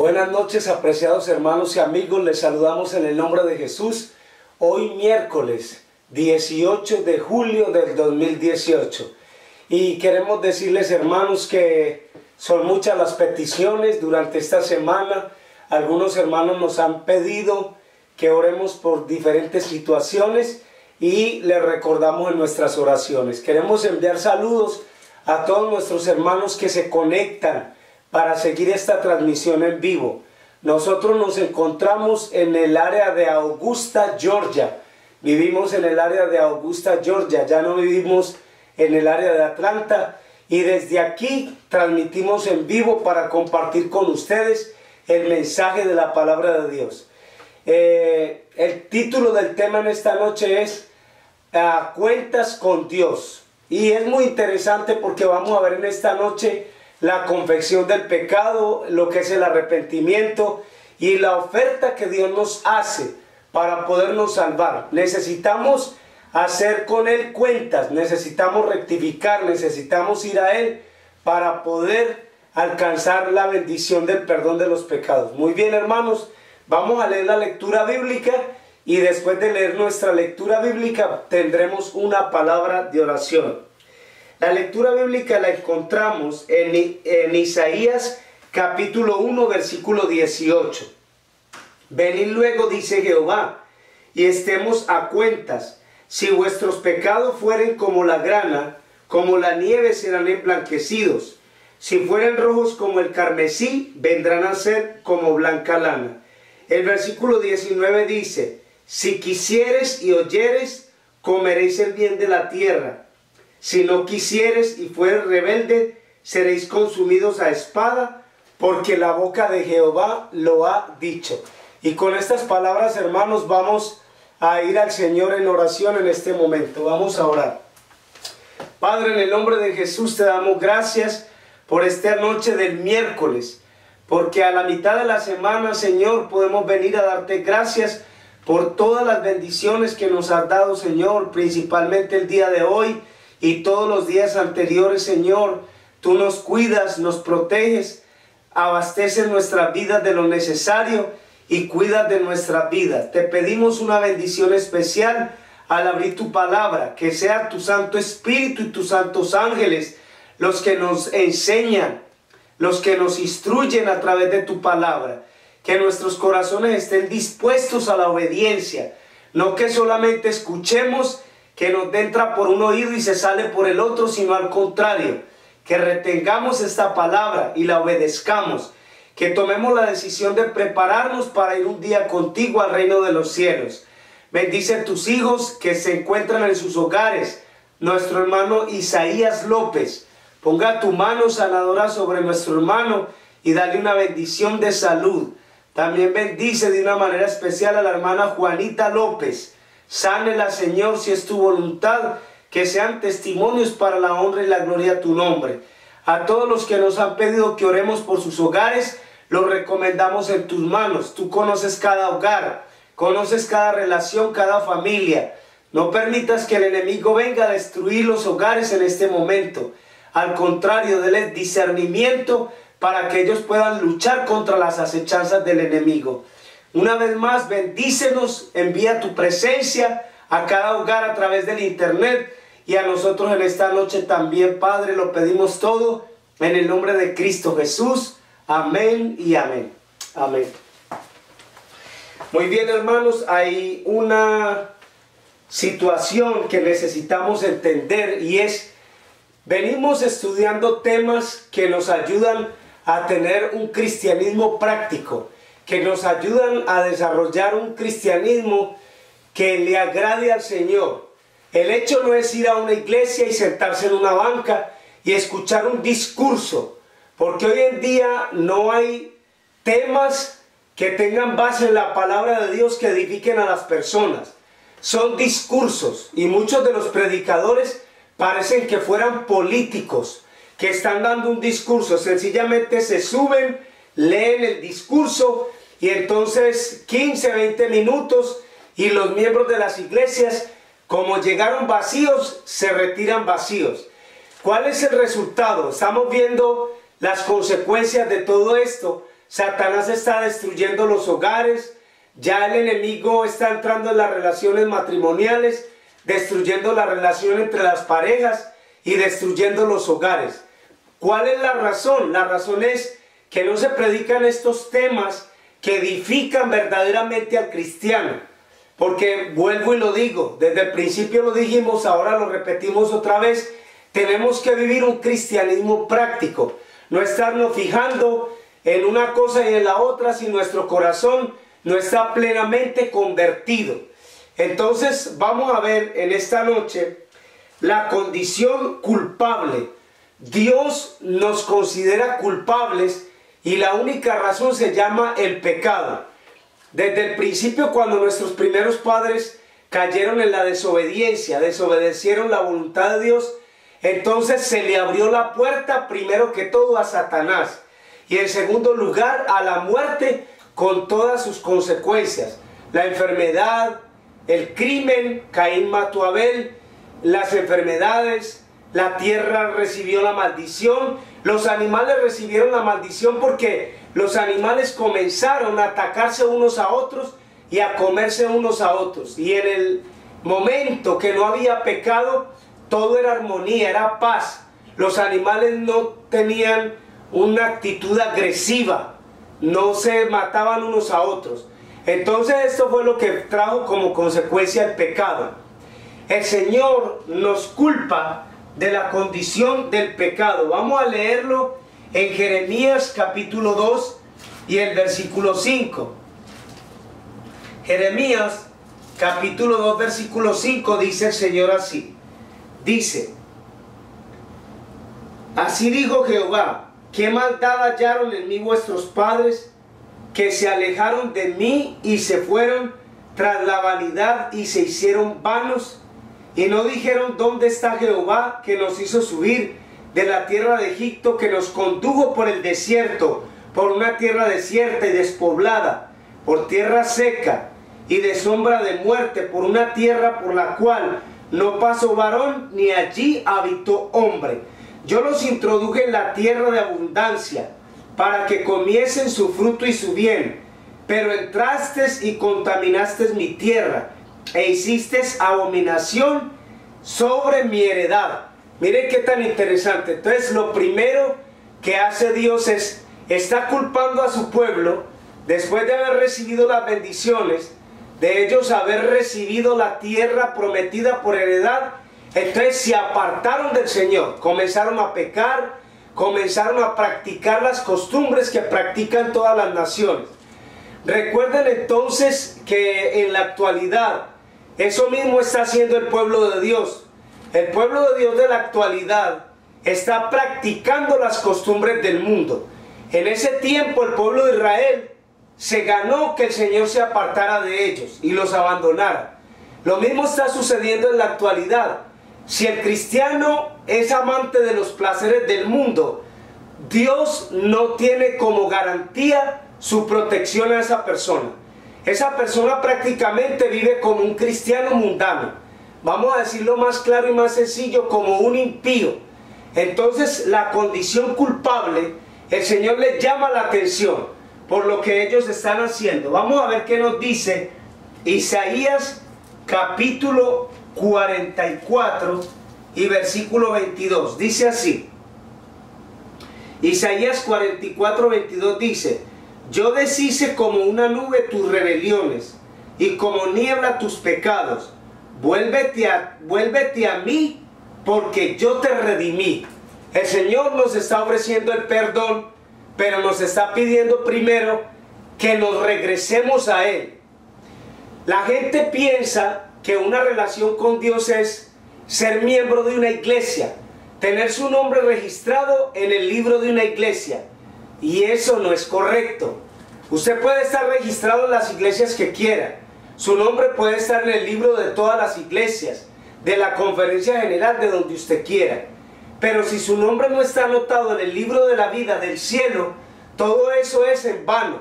Buenas noches, apreciados hermanos y amigos, les saludamos en el nombre de Jesús. Hoy miércoles 18 de julio del 2018 y queremos decirles, hermanos, que son muchas las peticiones durante esta semana. Algunos hermanos nos han pedido que oremos por diferentes situaciones y les recordamos en nuestras oraciones. Queremos enviar saludos a todos nuestros hermanos que se conectan para seguir esta transmisión en vivo. Nosotros nos encontramos en el área de Augusta, Georgia. Vivimos en el área de Augusta, Georgia. Ya no vivimos en el área de Atlanta. Y desde aquí transmitimos en vivo para compartir con ustedes el mensaje de la palabra de Dios. El título del tema en esta noche es Cuentas con Dios. Y es muy interesante porque vamos a ver en esta noche la confesión del pecado, lo que es el arrepentimiento y la oferta que Dios nos hace para podernos salvar. Necesitamos hacer con Él cuentas, necesitamos rectificar, necesitamos ir a Él para poder alcanzar la bendición del perdón de los pecados. Muy bien, hermanos, vamos a leer la lectura bíblica y después de leer nuestra lectura bíblica tendremos una palabra de oración. La lectura bíblica la encontramos en Isaías capítulo 1 versículo 18. Venid luego, dice Jehová, y estemos a cuentas. Si vuestros pecados fueren como la grana, como la nieve serán emblanquecidos. Si fueren rojos como el carmesí, vendrán a ser como blanca lana. El versículo 19 dice, si quisieres y oyeres, comeréis el bien de la tierra. Si no quisieres y fueres rebelde, seréis consumidos a espada, porque la boca de Jehová lo ha dicho. Y con estas palabras, hermanos, vamos a ir al Señor en oración en este momento. Vamos a orar. Padre, en el nombre de Jesús te damos gracias por esta noche del miércoles, porque a la mitad de la semana, Señor, podemos venir a darte gracias por todas las bendiciones que nos has dado, Señor, principalmente el día de hoy y todos los días anteriores, Señor. Tú nos cuidas, nos proteges, abasteces nuestras vidas de lo necesario y cuidas de nuestras vidas. Te pedimos una bendición especial al abrir tu palabra, que sea tu Santo Espíritu y tus santos ángeles los que nos enseñan, los que nos instruyen a través de tu palabra. Que nuestros corazones estén dispuestos a la obediencia, no que solamente escuchemos, que nos entra por un oído y se sale por el otro, sino al contrario, que retengamos esta palabra y la obedezcamos, que tomemos la decisión de prepararnos para ir un día contigo al reino de los cielos. Bendice a tus hijos que se encuentran en sus hogares. Nuestro hermano Isaías López, ponga tu mano sanadora sobre nuestro hermano y dale una bendición de salud. También bendice de una manera especial a la hermana Juanita López. Sánela, Señor, si es tu voluntad, que sean testimonios para la honra y la gloria de tu nombre. A todos los que nos han pedido que oremos por sus hogares, los recomendamos en tus manos. Tú conoces cada hogar, conoces cada relación, cada familia. No permitas que el enemigo venga a destruir los hogares en este momento. Al contrario, denle discernimiento para que ellos puedan luchar contra las acechanzas del enemigo. Una vez más, bendícenos, envía tu presencia a cada hogar a través del internet y a nosotros en esta noche también, Padre, lo pedimos todo en el nombre de Cristo Jesús. Amén y amén. Amén. Muy bien, hermanos, hay una situación que necesitamos entender y es, venimos estudiando temas que nos ayudan a tener un cristianismo práctico, que nos ayudan a desarrollar un cristianismo que le agrade al Señor. El hecho no es ir a una iglesia y sentarse en una banca y escuchar un discurso, porque hoy en día no hay temas que tengan base en la palabra de Dios que edifiquen a las personas. Son discursos y muchos de los predicadores parecen que fueran políticos, que están dando un discurso, sencillamente se suben, leen el discurso y entonces 15, 20 minutos y los miembros de las iglesias, como llegaron vacíos, se retiran vacíos. ¿Cuál es el resultado? Estamos viendo las consecuencias de todo esto. Satanás está destruyendo los hogares, ya el enemigo está entrando en las relaciones matrimoniales, destruyendo la relación entre las parejas y destruyendo los hogares. ¿Cuál es la razón? La razón es que no se predican estos temas que edifican verdaderamente al cristiano. Porque vuelvo y lo digo, desde el principio lo dijimos, ahora lo repetimos otra vez, tenemos que vivir un cristianismo práctico, no estarnos fijando en una cosa y en la otra si nuestro corazón no está plenamente convertido. Entonces vamos a ver en esta noche la condición culpable. Dios nos considera culpables y la única razón se llama el pecado. Desde el principio, cuando nuestros primeros padres cayeron en la desobediencia, desobedecieron la voluntad de Dios, entonces se le abrió la puerta primero que todo a Satanás y en segundo lugar a la muerte con todas sus consecuencias. La enfermedad, el crimen, Caín mató a Abel, las enfermedades, la tierra recibió la maldición, los animales recibieron la maldición porque los animales comenzaron a atacarse unos a otros y a comerse unos a otros. Y en el momento que no había pecado, todo era armonía, era paz. Los animales no tenían una actitud agresiva, no se mataban unos a otros. Entonces esto fue lo que trajo como consecuencia el pecado. El Señor nos culpa de la condición del pecado. Vamos a leerlo en Jeremías capítulo 2 y el versículo 5. Jeremías capítulo 2 versículo 5 dice el Señor así. Dice: así dijo Jehová, ¿qué maldad hallaron en mí vuestros padres, que se alejaron de mí y se fueron tras la vanidad y se hicieron vanos? Y no dijeron: ¿dónde está Jehová que nos hizo subir de la tierra de Egipto, que nos condujo por el desierto, por una tierra desierta y despoblada, por tierra seca y de sombra de muerte, por una tierra por la cual no pasó varón, ni allí habitó hombre? Yo los introduje en la tierra de abundancia, para que comiesen su fruto y su bien. Pero entraste y contaminaste mi tierra, e hiciste abominación sobre mi heredad. Miren qué tan interesante. Entonces lo primero que hace Dios es, está culpando a su pueblo, después de haber recibido las bendiciones, de ellos haber recibido la tierra prometida por heredad. Entonces se apartaron del Señor, comenzaron a pecar, comenzaron a practicar las costumbres que practican todas las naciones. Recuerden entonces que en la actualidad eso mismo está haciendo el pueblo de Dios. El pueblo de Dios de la actualidad está practicando las costumbres del mundo. En ese tiempo el pueblo de Israel se ganó que el Señor se apartara de ellos y los abandonara. Lo mismo está sucediendo en la actualidad. Si el cristiano es amante de los placeres del mundo, Dios no tiene como garantía su protección a esa persona. Esa persona prácticamente vive como un cristiano mundano. Vamos a decirlo más claro y más sencillo, como un impío. Entonces la condición culpable, el Señor les llama la atención por lo que ellos están haciendo. Vamos a ver qué nos dice Isaías capítulo 44 y versículo 22. Dice así. Isaías 44, 22 dice: yo deshice como una nube tus rebeliones y como niebla tus pecados. Vuélvete a mí, porque yo te redimí. El Señor nos está ofreciendo el perdón, pero nos está pidiendo primero que nos regresemos a Él. La gente piensa que una relación con Dios es ser miembro de una iglesia, tener su nombre registrado en el libro de una iglesia. Y eso no es correcto. Usted puede estar registrado en las iglesias que quiera. Su nombre puede estar en el libro de todas las iglesias, de la conferencia general, de donde usted quiera. Pero si su nombre no está anotado en el libro de la vida del cielo, todo eso es en vano.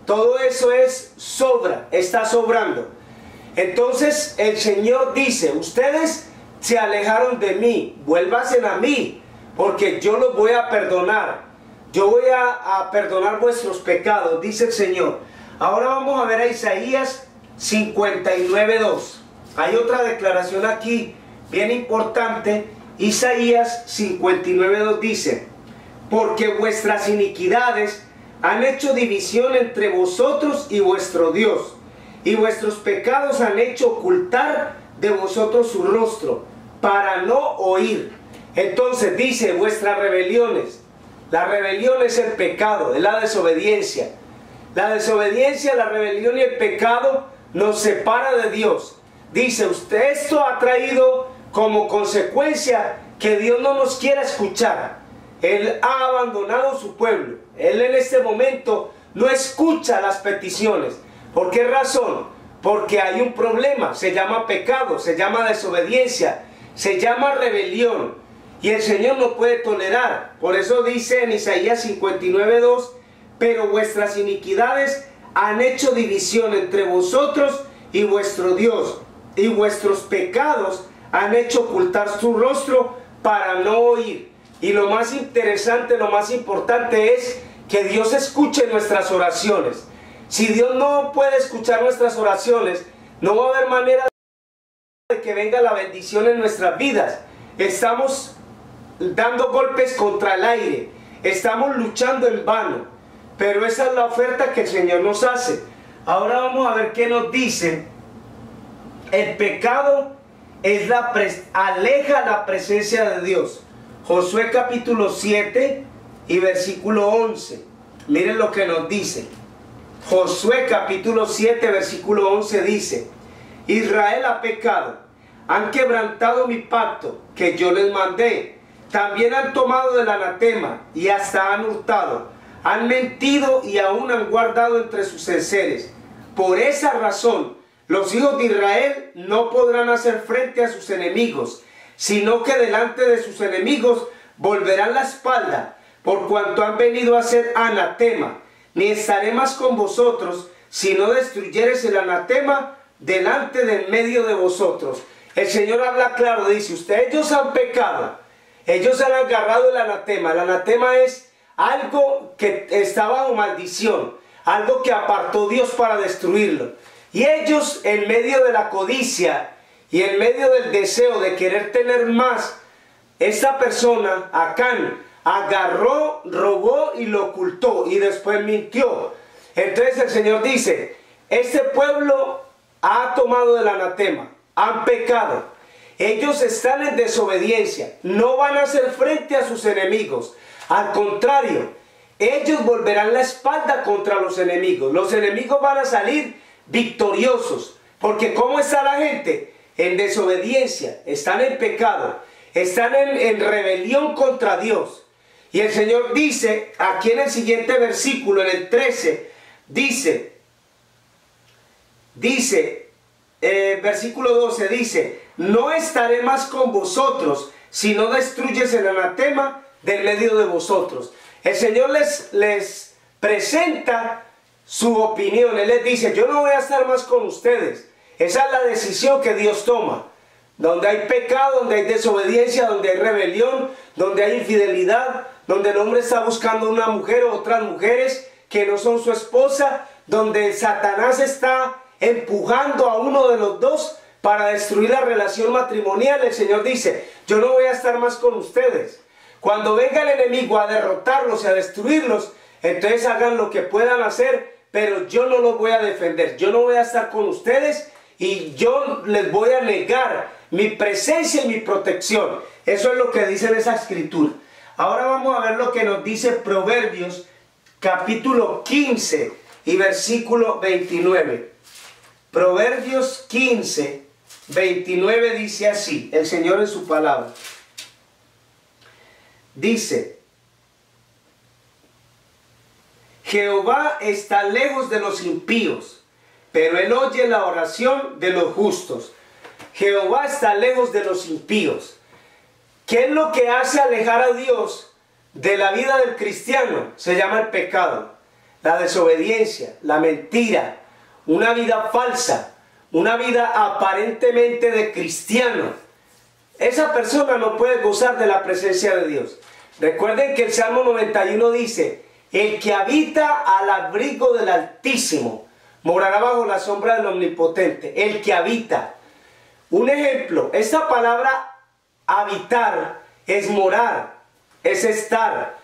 Todo eso es sobra, está sobrando. Entonces el Señor dice: ustedes se alejaron de mí, vuélvanse a mí, porque yo los voy a perdonar. yo voy a perdonar vuestros pecados, dice el Señor. Ahora vamos a ver a Isaías 59:2. Hay otra declaración aquí bien importante. Isaías 59:2 dice: porque vuestras iniquidades han hecho división entre vosotros y vuestro Dios, y vuestros pecados han hecho ocultar de vosotros su rostro, para no oír. Entonces dice, vuestras rebeliones. La rebelión es el pecado, es la desobediencia. La desobediencia, la rebelión y el pecado nos separa de Dios. Dice, usted, esto ha traído como consecuencia que Dios no nos quiera escuchar. Él ha abandonado su pueblo. Él en este momento no escucha las peticiones. ¿Por qué razón? Porque hay un problema, se llama pecado, se llama desobediencia, se llama rebelión. Y el Señor no puede tolerar. Por eso dice en Isaías 59:2, pero vuestras iniquidades han hecho división entre vosotros y vuestro Dios, y vuestros pecados han hecho ocultar su rostro para no oír. Y lo más interesante, lo más importante es que Dios escuche nuestras oraciones. Si Dios no puede escuchar nuestras oraciones, no va a haber manera de que venga la bendición en nuestras vidas. Estamos dando golpes contra el aire, estamos luchando en vano, pero esa es la oferta que el Señor nos hace. Ahora vamos a ver qué nos dice. El pecado es aleja la presencia de Dios. Josué capítulo 7 y versículo 11. Miren lo que nos dice. Josué capítulo 7 versículo 11 dice: Israel ha pecado, han quebrantado mi pacto que yo les mandé, también han tomado del anatema y hasta han hurtado, han mentido y aún han guardado entre sus enseres. Por esa razón los hijos de Israel no podrán hacer frente a sus enemigos, sino que delante de sus enemigos volverán la espalda, por cuanto han venido a ser anatema. Ni estaré más con vosotros, si no destruyeres el anatema delante del medio de vosotros. El Señor habla claro, dice, ellos han pecado, ellos han agarrado el anatema. El anatema es algo que está bajo maldición, algo que apartó Dios para destruirlo. Y ellos, en medio de la codicia y en medio del deseo de querer tener más, esta persona, Acán, agarró, robó y lo ocultó y después mintió. Entonces el Señor dice, este pueblo ha tomado del anatema, han pecado, ellos están en desobediencia, no van a hacer frente a sus enemigos, al contrario, ellos volverán la espalda contra los enemigos van a salir victoriosos, porque ¿cómo está la gente? En desobediencia, están en pecado, están en rebelión contra Dios. Y el Señor dice, aquí en el siguiente versículo, en el 13, versículo 12, dice, no estaré más con vosotros, si no destruyes el anatema del medio de vosotros. El Señor les presenta su opinión. Él les dice, yo no voy a estar más con ustedes. Esa es la decisión que Dios toma. Donde hay pecado, donde hay desobediencia, donde hay rebelión, donde hay infidelidad, donde el hombre está buscando una mujer o otras mujeres que no son su esposa, donde Satanás está empujando a uno de los dos para destruir la relación matrimonial. El Señor dice, yo no voy a estar más con ustedes. Cuando venga el enemigo a derrotarlos y a destruirlos, entonces hagan lo que puedan hacer, pero yo no los voy a defender. Yo no voy a estar con ustedes y yo les voy a negar mi presencia y mi protección. Eso es lo que dice en esa escritura. Ahora vamos a ver lo que nos dice Proverbios capítulo 15 y versículo 29. Proverbios 15, 29 dice así, el Señor en su palabra. Dice, Jehová está lejos de los impíos, pero él oye la oración de los justos. Jehová está lejos de los impíos. ¿Qué es lo que hace alejar a Dios de la vida del cristiano? Se llama el pecado, la desobediencia, la mentira, una vida falsa, una vida aparentemente de cristiano. Esa persona no puede gozar de la presencia de Dios. Recuerden que el Salmo 91 dice: el que habita al abrigo del Altísimo morará bajo la sombra del Omnipotente. El que habita. Un ejemplo, esta palabra habitar es morar, es estar.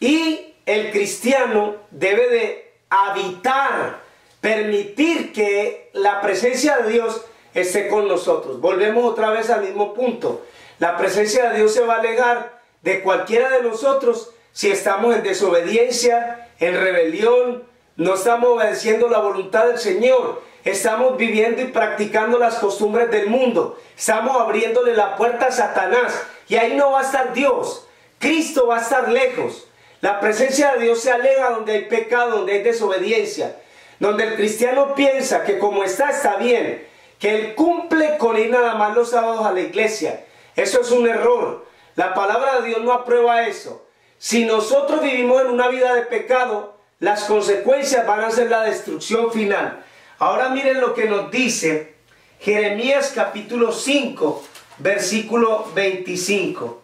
Y el cristiano debe de habitar, permitir que la presencia de Dios esté con nosotros. Volvemos otra vez al mismo punto. La presencia de Dios se va a alejar de cualquiera de nosotros si estamos en desobediencia, en rebelión, no estamos obedeciendo la voluntad del Señor, estamos viviendo y practicando las costumbres del mundo, estamos abriéndole la puerta a Satanás, y ahí no va a estar Dios. Cristo va a estar lejos. La presencia de Dios se aleja donde hay pecado, donde hay desobediencia, donde el cristiano piensa que como está bien, que él cumple con ir nada más los sábados a la iglesia. Eso es un error. La palabra de Dios no aprueba eso. Si nosotros vivimos en una vida de pecado, las consecuencias van a ser la destrucción final. Ahora miren lo que nos dice Jeremías capítulo 5, versículo 25.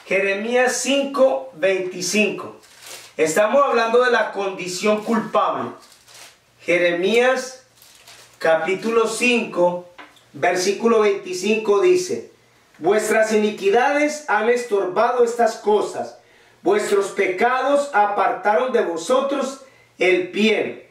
Jeremías 5, 25. Estamos hablando de la condición culpable. Jeremías capítulo 5, versículo 25 dice: vuestras iniquidades han estorbado estas cosas, vuestros pecados apartaron de vosotros el bien,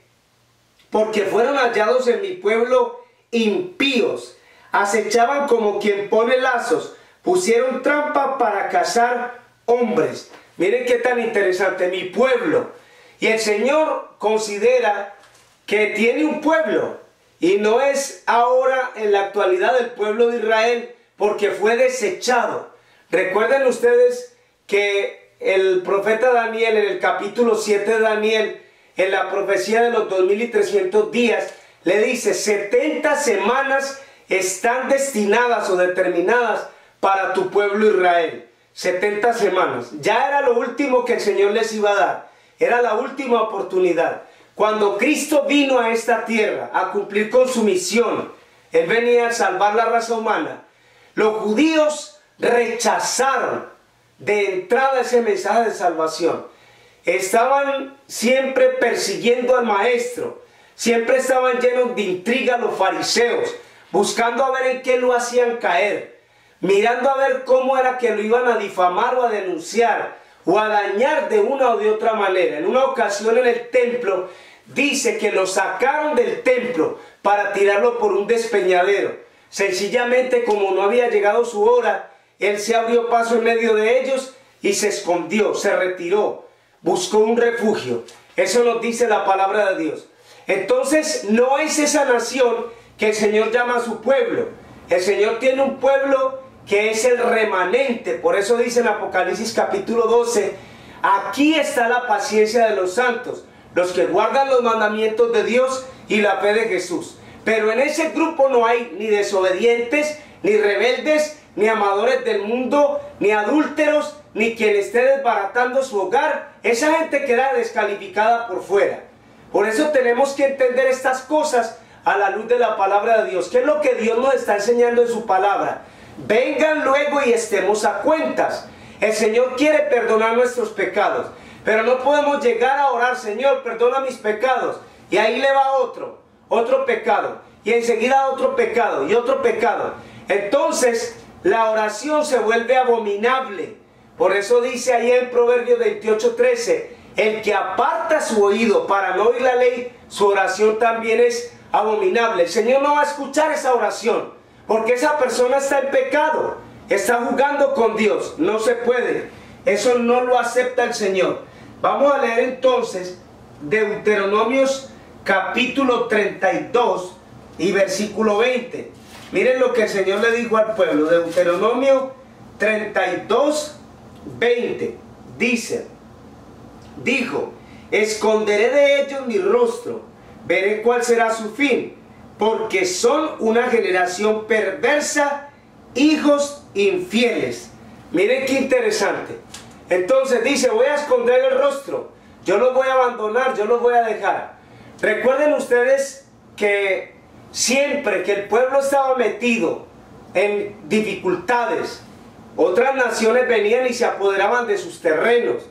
porque fueron hallados en mi pueblo impíos, acechaban como quien pone lazos, pusieron trampa para cazar hombres. Miren qué tan interesante, mi pueblo. Y el Señor considera que tiene un pueblo, y no es ahora en la actualidad el pueblo de Israel, porque fue desechado. Recuerden ustedes que el profeta Daniel, en el capítulo 7 de Daniel, en la profecía de los 2300 días, le dice: 70 semanas están destinadas o determinadas para tu pueblo Israel. 70 semanas. Ya era lo último que el Señor les iba a dar. Era la última oportunidad. Cuando Cristo vino a esta tierra a cumplir con su misión, Él venía a salvar la raza humana. Los judíos rechazaron de entrada ese mensaje de salvación. Estaban siempre persiguiendo al maestro. Siempre estaban llenos de intriga los fariseos, buscando a ver en qué lo hacían caer, mirando a ver cómo era que lo iban a difamar o a denunciar o a dañar de una o de otra manera. En una ocasión en el templo dice que lo sacaron del templo para tirarlo por un despeñadero. Sencillamente, como no había llegado su hora, él se abrió paso en medio de ellos y se escondió, se retiró, buscó un refugio. Eso nos dice la palabra de Dios. Entonces no es esa nación que el Señor llama a su pueblo. El Señor tiene un pueblo que es el remanente. Por eso dice en Apocalipsis capítulo 12: aquí está la paciencia de los santos, los que guardan los mandamientos de Dios y la fe de Jesús. Pero en ese grupo no hay ni desobedientes, ni rebeldes, ni amadores del mundo, ni adúlteros, ni quien esté desbaratando su hogar. Esa gente queda descalificada por fuera. Por eso tenemos que entender estas cosas a la luz de la palabra de Dios. ¿Qué es lo que Dios nos está enseñando en su palabra? Vengan luego y estemos a cuentas. El Señor quiere perdonar nuestros pecados, pero no podemos llegar a orar: Señor, perdona mis pecados, y ahí le va otro pecado, y enseguida otro pecado y otro pecado. Entonces la oración se vuelve abominable. Por eso dice ahí en Proverbios 28:13: el que aparta su oído para no oír la ley, su oración también es abominable. El Señor no va a escuchar esa oración, porque esa persona está en pecado, está jugando con Dios. No se puede, eso no lo acepta el Señor. Vamos a leer entonces Deuteronomios capítulo 32 y versículo 20. Miren lo que el Señor le dijo al pueblo. Deuteronomio 32, 20. Dijo: esconderé de ellos mi rostro, veré cuál será su fin, porque son una generación perversa, hijos infieles. Miren qué interesante. Entonces dice: voy a esconder el rostro, yo los voy a abandonar, yo los voy a dejar. Recuerden ustedes que siempre que el pueblo estaba metido en dificultades, Otras naciones venían y se apoderaban de sus terrenos,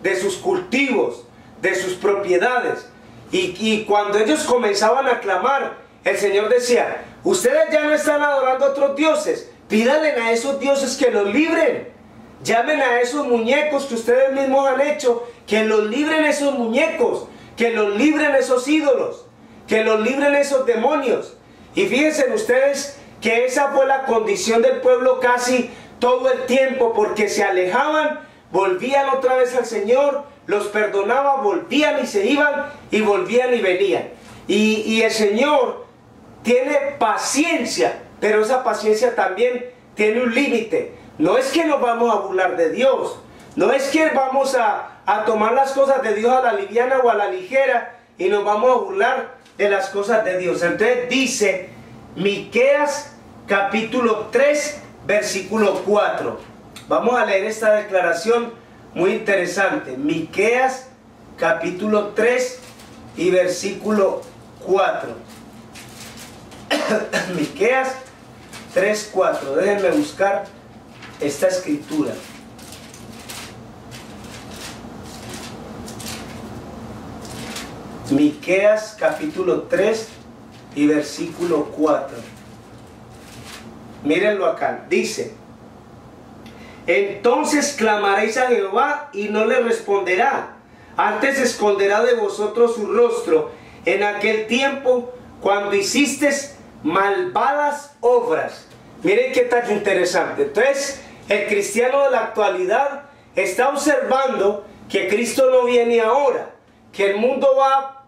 de sus cultivos, de sus propiedades. Y cuando ellos comenzaban a clamar, el Señor decía: ustedes ya no están adorando a otros dioses, pídanle a esos dioses que los libren. Llamen a esos muñecos que ustedes mismos han hecho, que los libren esos muñecos, que los libren esos ídolos, que los libren esos demonios. Y fíjense ustedes que esa fue la condición del pueblo casi todo el tiempo, porque se alejaban, volvían otra vez al Señor, los perdonaba, volvían y se iban, y volvían y venían. Y el Señor tiene paciencia, pero esa paciencia también tiene un límite. No es que nos vamos a burlar de Dios, no es que vamos a tomar las cosas de Dios a la liviana o a la ligera y nos vamos a burlar de las cosas de Dios. Entonces dice Miqueas capítulo 3 versículo 4. Vamos a leer esta declaración muy interesante. Miqueas capítulo 3 y versículo 4. Miqueas 3, 4. Déjenme buscar esta escritura. Miqueas capítulo 3 y versículo 4. Mírenlo acá. Dice: entonces clamaréis a Jehová y no le responderá, antes esconderá de vosotros su rostro en aquel tiempo cuando hicisteis malvadas obras. Miren qué tan interesante. Entonces el cristiano de la actualidad está observando que Cristo no viene ahora, que el mundo va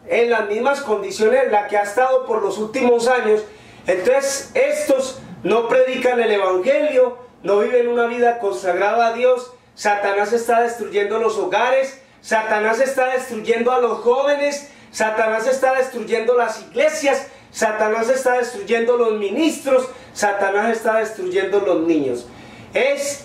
en las mismas condiciones en las que ha estado por los últimos años. Entonces estos no predican el evangelio, no viven una vida consagrada a Dios. Satanás está destruyendo los hogares, Satanás está destruyendo a los jóvenes, Satanás está destruyendo las iglesias, Satanás está destruyendo los ministros, Satanás está destruyendo los niños. Es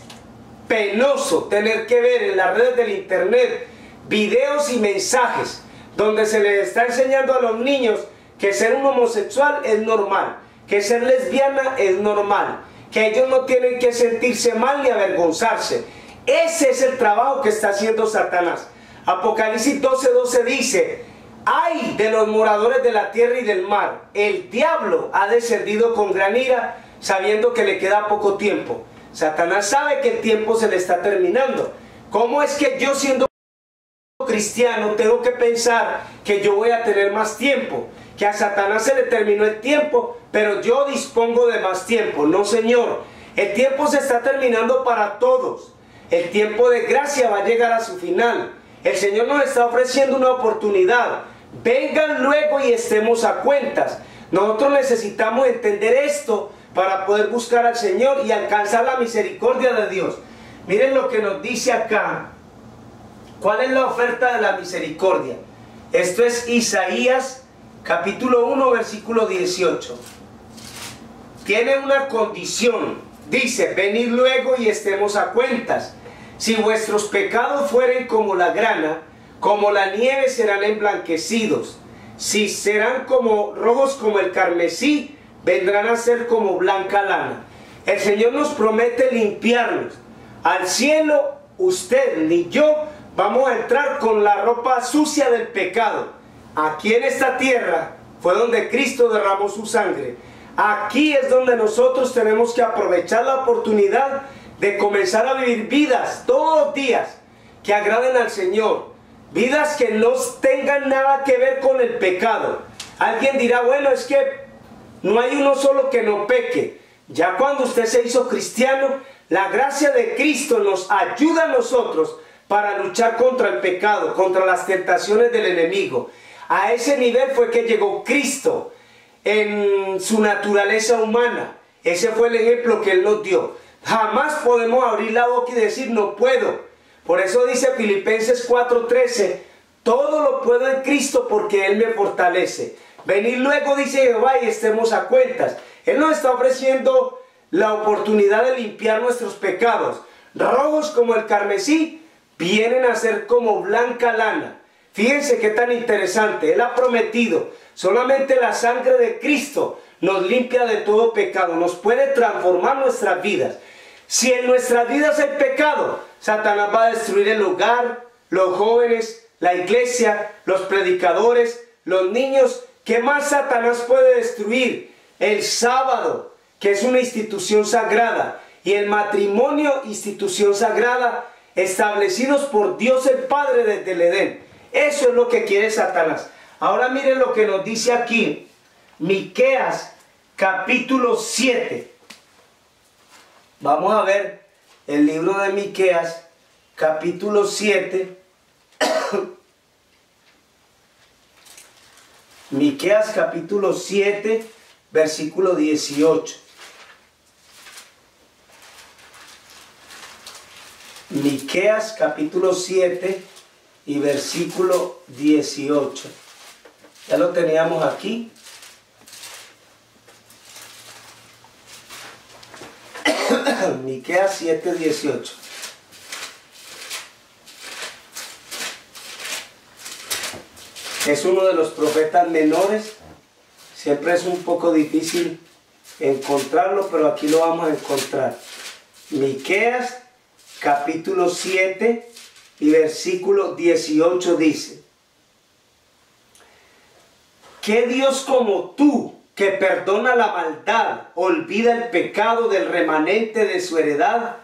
penoso tener que ver en las redes del internet videos y mensajes donde se les está enseñando a los niños que ser un homosexual es normal, que ser lesbiana es normal, que ellos no tienen que sentirse mal ni avergonzarse. Ese es el trabajo que está haciendo Satanás. Apocalipsis 12:12 dice: ay de los moradores de la tierra y del mar, el diablo ha descendido con gran ira, sabiendo que le queda poco tiempo. Satanás sabe que el tiempo se le está terminando. ¿Cómo es que yo, siendo cristiano, tengo que pensar que yo voy a tener más tiempo? Que a Satanás se le terminó el tiempo, pero yo dispongo de más tiempo. No, señor, el tiempo se está terminando para todos. El tiempo de gracia va a llegar a su final. El Señor nos está ofreciendo una oportunidad. Vengan luego y estemos a cuentas. Nosotros necesitamos entender esto para poder buscar al Señor y alcanzar la misericordia de Dios. Miren lo que nos dice acá. ¿Cuál es la oferta de la misericordia? Esto es Isaías capítulo 1 versículo 18. Tiene una condición. Dice: venid luego y estemos a cuentas. Si vuestros pecados fueren como la grana, como la nieve serán emblanquecidos. Si serán como rojos como el carmesí, vendrán a ser como blanca lana. El Señor nos promete limpiarnos. Al cielo usted ni yo vamos a entrar con la ropa sucia del pecado. Aquí en esta tierra fue donde Cristo derramó su sangre. Aquí es donde nosotros tenemos que aprovechar la oportunidad de comenzar a vivir vidas todos los días que agraden al Señor. Vidas que no tengan nada que ver con el pecado. Alguien dirá: bueno, es que no hay uno solo que no peque. Ya cuando usted se hizo cristiano, la gracia de Cristo nos ayuda a nosotros para luchar contra el pecado, contra las tentaciones del enemigo. A ese nivel fue que llegó Cristo en su naturaleza humana. Ese fue el ejemplo que Él nos dio. Jamás podemos abrir la boca y decir no puedo. Por eso dice Filipenses 4:13: todo lo puedo en Cristo porque Él me fortalece. Venid luego, dice Jehová, y estemos a cuentas. Él nos está ofreciendo la oportunidad de limpiar nuestros pecados. Rojos como el carmesí vienen a ser como blanca lana. Fíjense qué tan interesante. Él ha prometido: solamente la sangre de Cristo nos limpia de todo pecado, nos puede transformar nuestras vidas. Si en nuestras vidas hay pecado, Satanás va a destruir el hogar, los jóvenes, la iglesia, los predicadores, los niños. ¿Qué más Satanás puede destruir? El sábado, que es una institución sagrada, y el matrimonio, institución sagrada, establecidos por Dios el Padre desde el Edén. Eso es lo que quiere Satanás. Ahora miren lo que nos dice aquí, Miqueas capítulo 7. Vamos a ver el libro de Miqueas capítulo 7. Miqueas capítulo 7, versículo 18. Miqueas capítulo 7 y versículo 18. Ya lo teníamos aquí. Miqueas 7, 18. Es uno de los profetas menores. Siempre es un poco difícil encontrarlo, pero aquí lo vamos a encontrar. Miqueas capítulo 7 y versículo 18 dice: ¿Qué Dios como tú, que perdona la maldad, olvida el pecado del remanente de su heredad,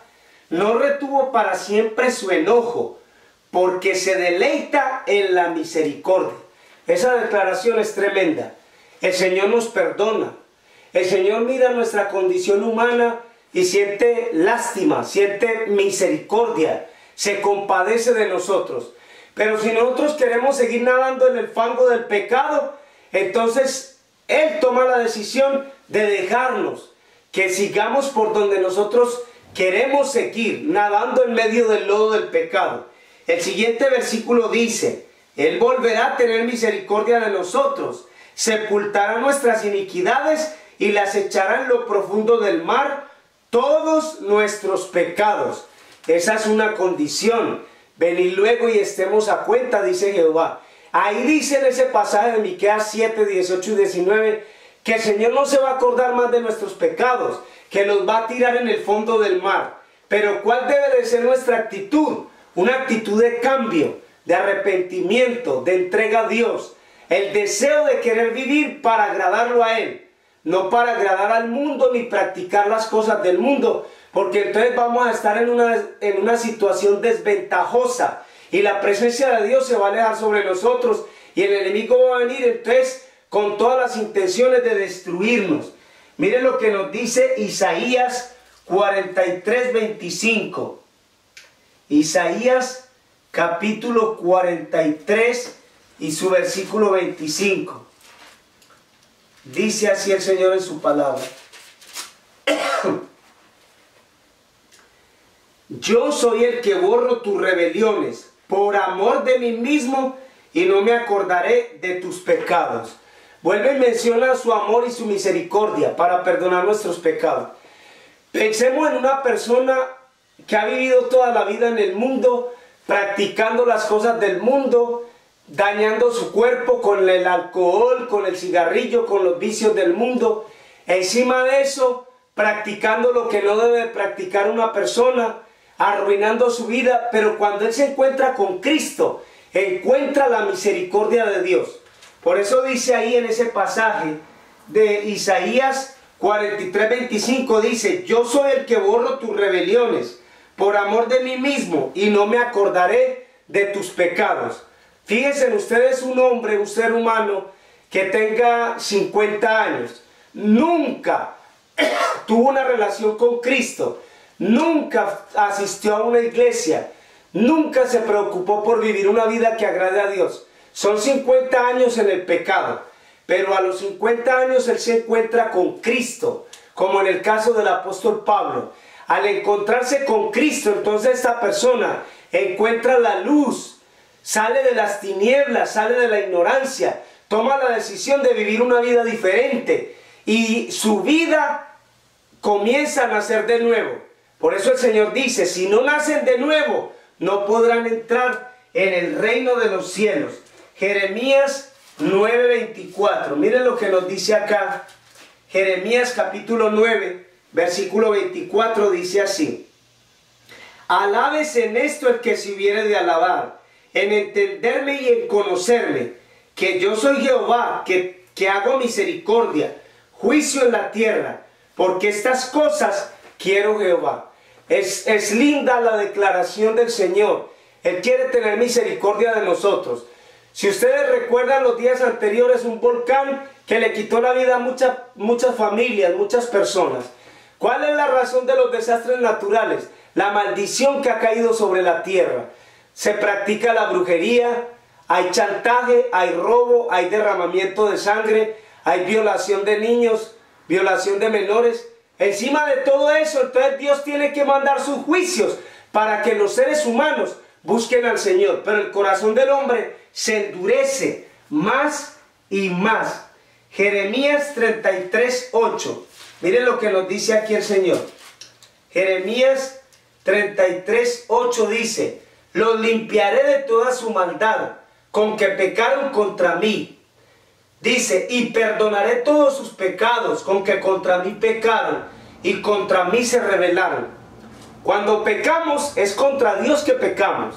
no retuvo para siempre su enojo, porque se deleita en la misericordia? Esa declaración es tremenda. El Señor nos perdona. El Señor mira nuestra condición humana y siente lástima, siente misericordia, se compadece de nosotros. Pero si nosotros queremos seguir nadando en el fango del pecado, entonces Él toma la decisión de dejarnos que sigamos por donde nosotros queremos seguir, nadando en medio del lodo del pecado. El siguiente versículo dice: Él volverá a tener misericordia de nosotros, sepultará nuestras iniquidades y las echará en lo profundo del mar, todos nuestros pecados. Esa es una condición. Venid luego y estemos a cuenta, dice Jehová. Ahí dice en ese pasaje de Miqueas 7, 18 y 19, que el Señor no se va a acordar más de nuestros pecados, que los va a tirar en el fondo del mar. Pero ¿cuál debe de ser nuestra actitud? Una actitud de cambio, de arrepentimiento, de entrega a Dios. El deseo de querer vivir para agradarlo a Él, no para agradar al mundo ni practicar las cosas del mundo, porque entonces vamos a estar en una situación desventajosa y la presencia de Dios se va a alejar sobre nosotros y el enemigo va a venir entonces con todas las intenciones de destruirnos. Miren lo que nos dice Isaías 43, 25. Isaías capítulo 43 y su versículo 25. Dice así el Señor en su palabra: Yo soy el que borro tus rebeliones por amor de mí mismo y no me acordaré de tus pecados. Vuelve y menciona su amor y su misericordia para perdonar nuestros pecados. Pensemos en una persona que ha vivido toda la vida en el mundo, practicando las cosas del mundo, dañando su cuerpo con el alcohol, con el cigarrillo, con los vicios del mundo. Encima de eso, practicando lo que no debe practicar una persona, arruinando su vida. Pero cuando él se encuentra con Cristo, encuentra la misericordia de Dios. Por eso dice ahí en ese pasaje de Isaías 43, 25, dice: Yo soy el que borro tus rebeliones por amor de mí mismo y no me acordaré de tus pecados. Fíjense ustedes, un hombre, un ser humano que tenga 50 años, nunca tuvo una relación con Cristo, nunca asistió a una iglesia, nunca se preocupó por vivir una vida que agrade a Dios. Son 50 años en el pecado, pero a los 50 años él se encuentra con Cristo, como en el caso del apóstol Pablo. Al encontrarse con Cristo, entonces esta persona encuentra la luz, sale de las tinieblas, sale de la ignorancia, toma la decisión de vivir una vida diferente y su vida comienza a nacer de nuevo. Por eso el Señor dice: si no nacen de nuevo, no podrán entrar en el reino de los cielos. Jeremías 9:24. Miren lo que nos dice acá. Jeremías capítulo 9, versículo 24 dice así: alabes en esto el que se hubiere de alabar, en entenderme y en conocerme, que yo soy Jehová, que hago misericordia, juicio en la tierra, porque estas cosas quiero Jehová. Es linda la declaración del Señor. Él quiere tener misericordia de nosotros. Si ustedes recuerdan los días anteriores, un volcán que le quitó la vida a muchas familias, muchas personas. ¿Cuál es la razón de los desastres naturales? La maldición que ha caído sobre la tierra. Se practica la brujería, hay chantaje, hay robo, hay derramamiento de sangre, hay violación de niños, violación de menores. Encima de todo eso, entonces Dios tiene que mandar sus juicios para que los seres humanos busquen al Señor. Pero el corazón del hombre se endurece más y más. Jeremías 33:8. Miren lo que nos dice aquí el Señor. Jeremías 33:8 dice: los limpiaré de toda su maldad, con que pecaron contra mí. Dice: y perdonaré todos sus pecados, con que contra mí pecaron y contra mí se rebelaron. Cuando pecamos es contra Dios que pecamos.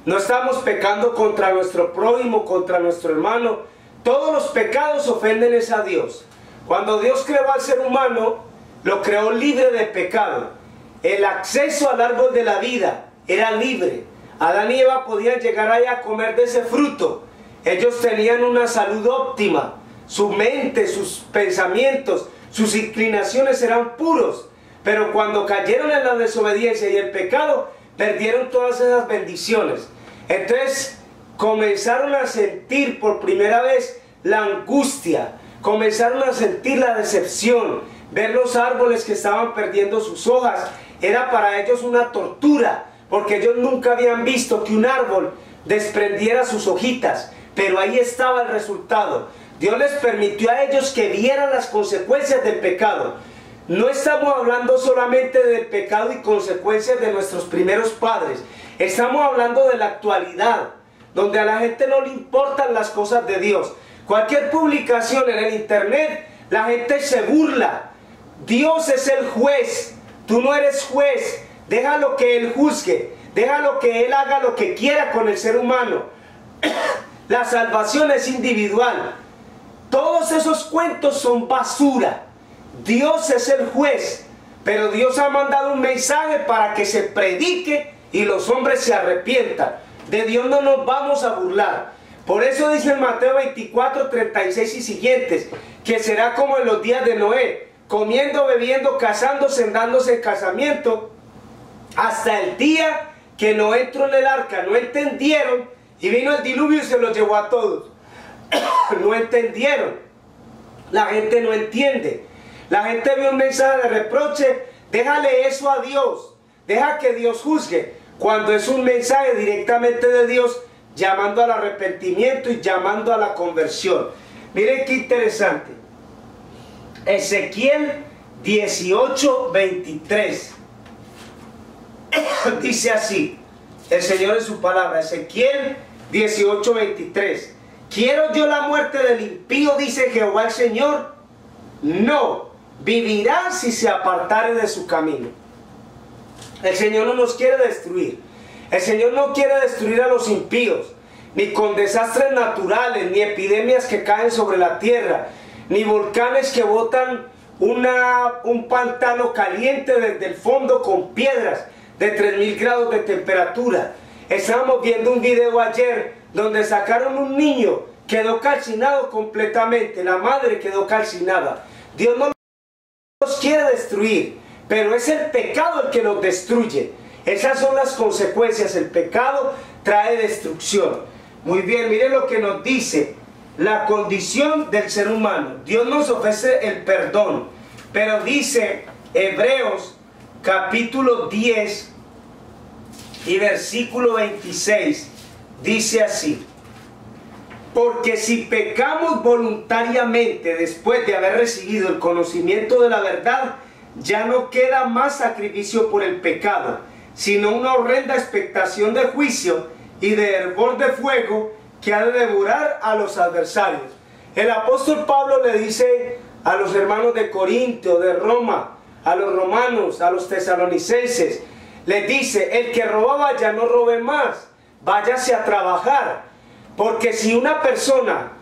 No estamos pecando contra nuestro prójimo, contra nuestro hermano. Todos los pecados ofenden a Dios. Cuando Dios creó al ser humano, lo creó libre de pecado. El acceso al árbol de la vida era libre. Adán y Eva podían llegar allá a comer de ese fruto. Ellos tenían una salud óptima. Su mente, sus pensamientos, sus inclinaciones eran puros. Pero cuando cayeron en la desobediencia y el pecado, perdieron todas esas bendiciones. Entonces comenzaron a sentir por primera vez la angustia. Comenzaron a sentir la decepción. Ver los árboles que estaban perdiendo sus hojas era para ellos una tortura, porque ellos nunca habían visto que un árbol desprendiera sus hojitas. Pero ahí estaba el resultado. Dios les permitió a ellos que vieran las consecuencias del pecado. No estamos hablando solamente del pecado y consecuencias de nuestros primeros padres. Estamos hablando de la actualidad, donde a la gente no le importan las cosas de Dios. Cualquier publicación en el internet, la gente se burla. Dios es el juez. Tú no eres juez. Déjalo que Él juzgue. Déjalo que Él haga lo que quiera con el ser humano. La salvación es individual. Todos esos cuentos son basura. Dios es el juez, pero Dios ha mandado un mensaje para que se predique y los hombres se arrepientan. De Dios no nos vamos a burlar. Por eso dice en Mateo 24, 36 y siguientes, que será como en los días de Noé, comiendo, bebiendo, casándose, dándose en casamiento, hasta el día que Noé entró en el arca. No entendieron y vino el diluvio y se los llevó a todos. No entendieron. La gente no entiende. La gente ve un mensaje de reproche. Déjale eso a Dios. Deja que Dios juzgue. Cuando es un mensaje directamente de Dios, llamando al arrepentimiento y llamando a la conversión. Miren qué interesante. Ezequiel 18:23. Dice así el Señor en su palabra. Ezequiel 18:23. ¿Quiero yo la muerte del impío? Dice Jehová el Señor. No, vivirá si se apartare de su camino. El Señor no nos quiere destruir. El Señor no quiere destruir a los impíos, ni con desastres naturales, ni epidemias que caen sobre la tierra, ni volcanes que botan un pantano caliente desde el fondo con piedras de 3000 grados de temperatura. Estábamos viendo un video ayer donde sacaron un niño, quedó calcinado completamente, la madre quedó calcinada. Dios no nos quiere destruir, pero es el pecado el que nos destruye. Esas son las consecuencias. El pecado trae destrucción. Muy bien, miren lo que nos dice la condición del ser humano. Dios nos ofrece el perdón, pero dice Hebreos capítulo 10 y versículo 26, dice así: porque si pecamos voluntariamente después de haber recibido el conocimiento de la verdad, ya no queda más sacrificio por el pecado, sino una horrenda expectación de juicio y de hervor de fuego que ha de devorar a los adversarios. El apóstol Pablo le dice a los hermanos de Corinto, de Roma, a los romanos, a los tesalonicenses, les dice: el que robaba ya no robe más, váyase a trabajar. Porque si una persona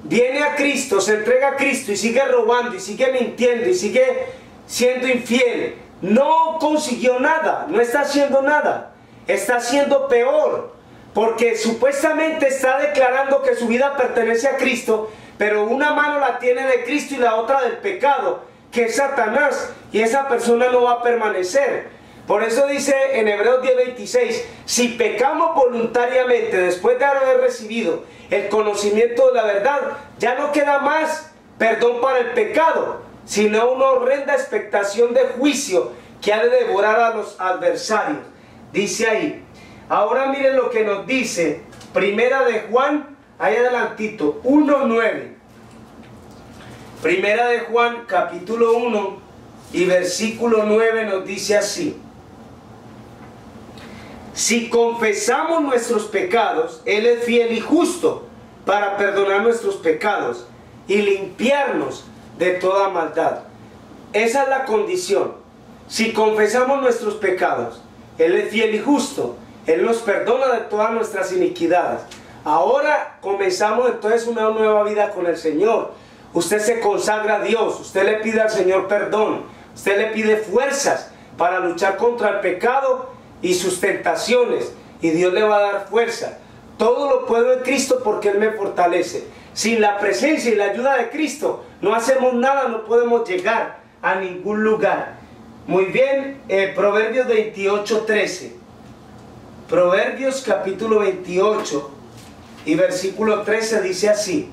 viene a Cristo, se entrega a Cristo y sigue robando y sigue mintiendo y sigue siendo infiel, no consiguió nada, no está haciendo nada, está haciendo peor, porque supuestamente está declarando que su vida pertenece a Cristo, pero una mano la tiene de Cristo y la otra del pecado, que es Satanás, y esa persona no va a permanecer. Por eso dice en Hebreos 10:26, si pecamos voluntariamente después de haber recibido el conocimiento de la verdad, ya no queda más perdón para el pecado, sino una horrenda expectación de juicio que ha de devorar a los adversarios. Dice ahí. Ahora miren lo que nos dice Primera de Juan, ahí adelantito, 1:9. Primera de Juan, capítulo 1 y versículo 9 nos dice así: si confesamos nuestros pecados, Él es fiel y justo para perdonar nuestros pecados y limpiarnos de toda maldad. Esa es la condición. Si confesamos nuestros pecados, Él es fiel y justo, Él nos perdona de todas nuestras iniquidades. Ahora comenzamos entonces una nueva vida con el Señor. Usted se consagra a Dios, usted le pide al Señor perdón, usted le pide fuerzas para luchar contra el pecado y sus tentaciones, y Dios le va a dar fuerza. Todo lo puedo en Cristo porque Él me fortalece. Sin la presencia y la ayuda de Cristo no hacemos nada, no podemos llegar a ningún lugar. Muy bien, Proverbios 28:13. Proverbios capítulo 28 y versículo 13 dice así: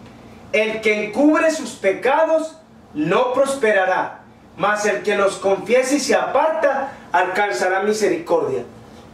el que encubre sus pecados no prosperará, mas el que los confiese y se aparta alcanzará misericordia.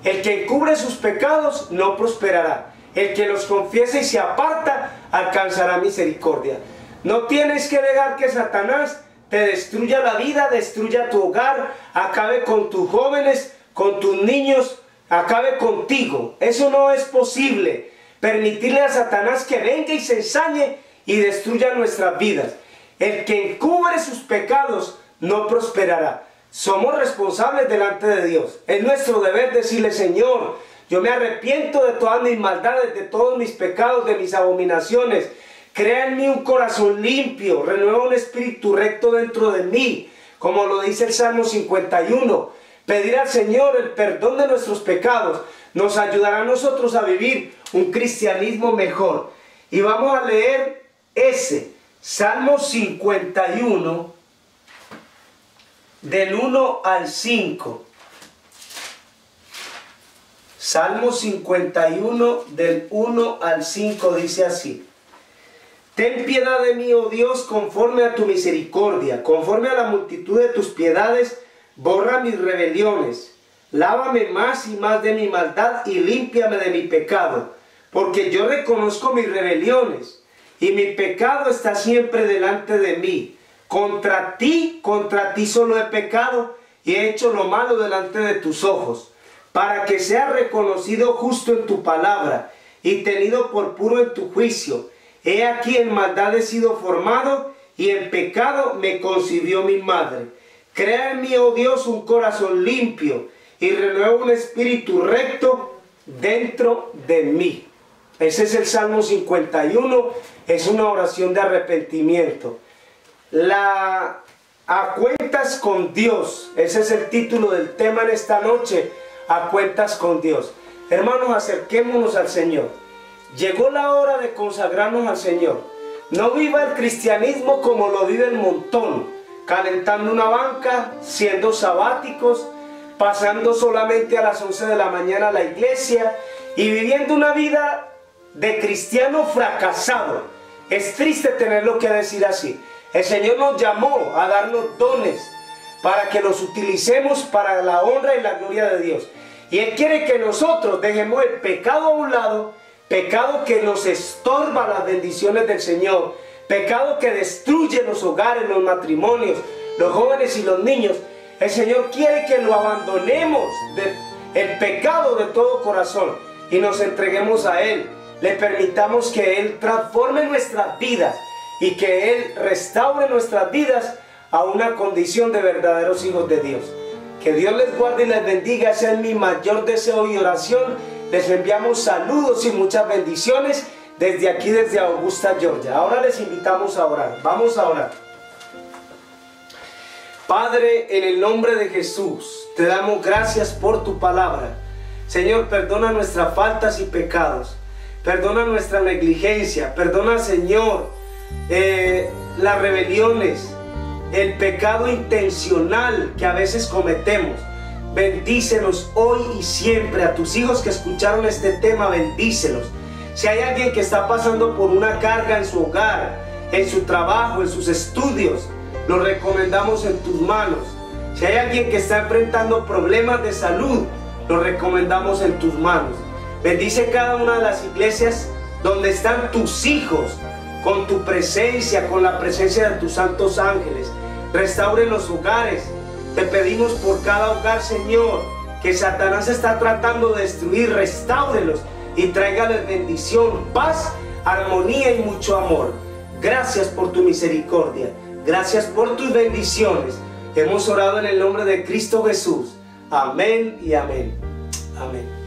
El que encubre sus pecados no prosperará, el que los confiese y se aparta alcanzará misericordia. No tienes que dejar que Satanás te destruya la vida, destruya tu hogar, acabe con tus jóvenes, con tus niños, acabe contigo. Eso no es posible. Permitirle a Satanás que venga y se ensañe y destruya nuestras vidas. El que encubre sus pecados no prosperará. Somos responsables delante de Dios. Es nuestro deber decirle: Señor, yo me arrepiento de todas mis maldades, de todos mis pecados, de mis abominaciones. Crea en mí un corazón limpio, renueva un espíritu recto dentro de mí, como lo dice el Salmo 51. Pedir al Señor el perdón de nuestros pecados nos ayudará a nosotros a vivir un cristianismo mejor. Y vamos a leer ese Salmo 51 del 1 al 5. Salmo 51 del 1 al 5 dice así: ten piedad de mí, oh Dios, conforme a tu misericordia, conforme a la multitud de tus piedades, borra mis rebeliones. Lávame más y más de mi maldad y límpiame de mi pecado, porque yo reconozco mis rebeliones y mi pecado está siempre delante de mí. Contra ti solo he pecado y he hecho lo malo delante de tus ojos, para que sea reconocido justo en tu palabra y tenido por puro en tu juicio. He aquí en maldad he sido formado y en pecado me concibió mi madre. Crea en mí, oh Dios, un corazón limpio y renueva un espíritu recto dentro de mí. Ese es el Salmo 51, es una oración de arrepentimiento. A cuentas con Dios, ese es el título del tema en esta noche, a cuentas con Dios. Hermanos, acerquémonos al Señor. Llegó la hora de consagrarnos al Señor. No viva el cristianismo como lo vive el montón, calentando una banca, siendo sabáticos, pasando solamente a las 11 de la mañana a la iglesia y viviendo una vida de cristiano fracasado. Es triste tenerlo que decir así. El Señor nos llamó a darnos dones para que los utilicemos para la honra y la gloria de Dios. Y Él quiere que nosotros dejemos el pecado a un lado, pecado que nos estorba las bendiciones del Señor, pecado que destruye los hogares, los matrimonios, los jóvenes y los niños. El Señor quiere que lo abandonemos del pecado de todo corazón y nos entreguemos a Él. Le permitamos que Él transforme nuestras vidas y que Él restaure nuestras vidas a una condición de verdaderos hijos de Dios. Que Dios les guarde y les bendiga. Ese es mi mayor deseo y oración. Les enviamos saludos y muchas bendiciones desde aquí, desde Augusta, Georgia. Ahora les invitamos a orar. Vamos a orar. Padre, en el nombre de Jesús, te damos gracias por tu palabra. Señor, perdona nuestras faltas y pecados. Perdona nuestra negligencia. Perdona, Señor, las rebeliones, el pecado intencional que a veces cometemos. Bendícelos hoy y siempre. A tus hijos que escucharon este tema, bendícelos. Si hay alguien que está pasando por una carga en su hogar, en su trabajo, en sus estudios, lo recomendamos en tus manos. Si hay alguien que está enfrentando problemas de salud, lo recomendamos en tus manos. Bendice cada una de las iglesias donde están tus hijos, con tu presencia, con la presencia de tus santos ángeles. Restaure los hogares. Te pedimos por cada hogar, Señor, que Satanás está tratando de destruir. Restáurelos y tráigales bendición, paz, armonía y mucho amor. Gracias por tu misericordia. Gracias por tus bendiciones. Hemos orado en el nombre de Cristo Jesús. Amén y amén. Amén.